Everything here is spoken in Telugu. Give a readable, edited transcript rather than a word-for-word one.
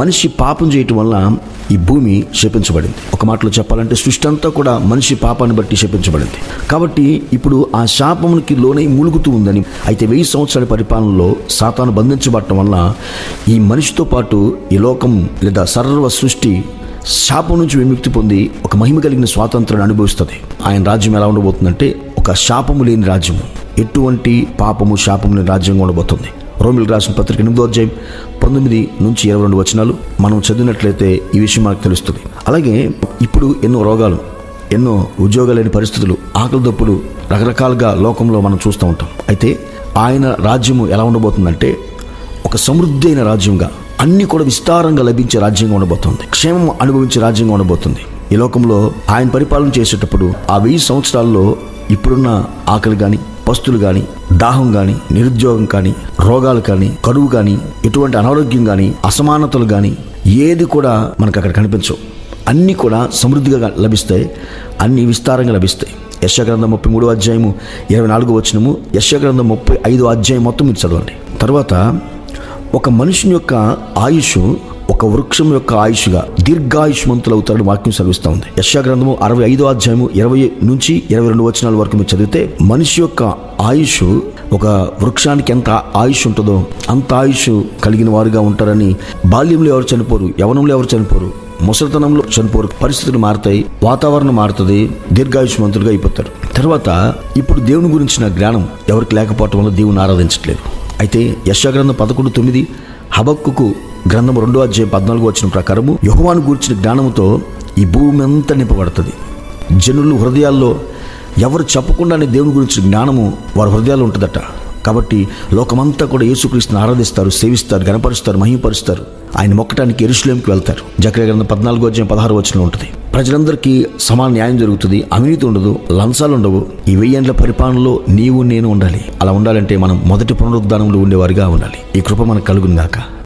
మనిషి పాపం చేయటం వల్ల ఈ భూమి శపించబడింది. ఒక మాటలో చెప్పాలంటే సృష్టి అంతా కూడా మనిషి పాపాన్ని బట్టి శపించబడింది. కాబట్టి ఇప్పుడు ఆ శాపమునికి లోనై మూలుగుతూ ఉందని. అయితే 1000 సంవత్సరాల పరిపాలనలో సాతాను బంధించబడటం వల్ల ఈ మనిషితో పాటు ఈ లోకం లేదా సర్వ సృష్టి శాపం నుంచి విముక్తి పొంది ఒక మహిమ కలిగిన స్వాతంత్రాన్ని అనుభవిస్తుంది. ఆయన రాజ్యం ఎలా ఉండబోతుందంటే ఒక శాపము లేని రాజ్యము, ఎటువంటి పాపము శాపము లేని రాజ్యంగా ఉండబోతుంది. రోమిలకు రాసిన పత్రిక 8వ అధ్యాయం 19 నుంచి 22 వచనాలు మనం చదివినట్లయితే ఈ విషయం మనకు తెలుస్తుంది. అలాగే ఇప్పుడు ఎన్నో రోగాలు, ఎన్నో ఉద్యోగాలు లేని పరిస్థితులు, ఆకలి దప్పులు రకరకాలుగా లోకంలో మనం చూస్తూ ఉంటాం. అయితే ఆయన రాజ్యము ఎలా ఉండబోతుందంటే ఒక సమృద్ధి అయిన రాజ్యంగా, అన్ని కూడా విస్తారంగా లభించే రాజ్యంగా ఉండబోతుంది. క్షేమం అనుభవించే రాజ్యంగా ఉండబోతుంది. ఈ లోకంలో ఆయన పరిపాలన చేసేటప్పుడు ఆ 1000 సంవత్సరాల్లో ఇప్పుడున్న ఆకలి కానీ, పస్తులు కానీ, దాహం కానీ, నిరుద్యోగం కానీ, రోగాలు కానీ, కరువు కానీ, ఎటువంటి అనారోగ్యం కానీ, అసమానతలు కానీ ఏది కూడా మనకు అక్కడ కనిపించవు. అన్నీ కూడా సమృద్ధిగా లభిస్తాయి, అన్నీ విస్తారంగా లభిస్తాయి. యెషయా గ్రంథం 33వ అధ్యాయము 24వ వచనము, యెషయా గ్రంథం 35వ అధ్యాయం మొత్తం మీరు చదవండి. తర్వాత ఒక మనుషుని యొక్క ఆయుష్ ఒక వృక్షం యొక్క ఆయుష్గా దీర్ఘాయుష్మంతులు అవుతారని వాక్యం సెలవిస్తూ ఉంది. యెషయా గ్రంథము 65వ అధ్యాయము 20 నుంచి 22 వచనాల వరకు మీరు చదివితే మనిషి యొక్క ఆయుష్ ఒక వృక్షానికి ఎంత ఆయుష్ ఉంటుందో అంత ఆయుష్ కలిగిన వారుగా ఉంటారని. బాల్యంలో ఎవరు చనిపోరు, యవ్వనంలో ఎవరు చనిపోరు, ముసలితనంలో చనిపోరు. పరిస్థితులు మారుతాయి, వాతావరణం మారుతుంది, దీర్ఘాయుష్మంతులుగా అయిపోతారు. తర్వాత ఇప్పుడు దేవుని గురించిన జ్ఞానం ఎవరికి లేకపోవటం వల్ల దేవుని ఆరాధించట్లేదు. అయితే యెషయా గ్రంథం 11:9, హబక్కుకు గ్రంథం 2వ అధ్యాయం 14 వచనం ప్రకారము యెహోవాను గూర్చిన జ్ఞానముతో ఈ భూమి అంతా నింపబడుతుంది. జనులు హృదయాల్లో ఎవరు చెప్పకుండానే దేవుని గురించిన జ్ఞానము వారి హృదయాల్లో ఉంటుందట. కాబట్టి లోకమంతా కూడా యేసుక్రీస్తుని ఆరాధిస్తారు, సేవిస్తారు, గణపరుస్తారు, మహిమపరుస్తారు. ఆయన మొక్కటానికి యెరూషలేముకి వెళ్తారు. జకర్యా గ్రంథం 14వ అధ్యాయం 16 వచనం ఉంటుంది. ప్రజలందరికీ సమాన న్యాయం జరుగుతుంది, అవినీతి ఉండదు, లంచాలు ఉండవు. ఈ 1000 ఏండ్ల పరిపాలనలో నీవు నేను ఉండాలి. అలా ఉండాలంటే మనం మొదటి పునరుద్ధానంలో ఉండేవారిగా ఉండాలి. ఈ కృప మనకు కలుగును గాక.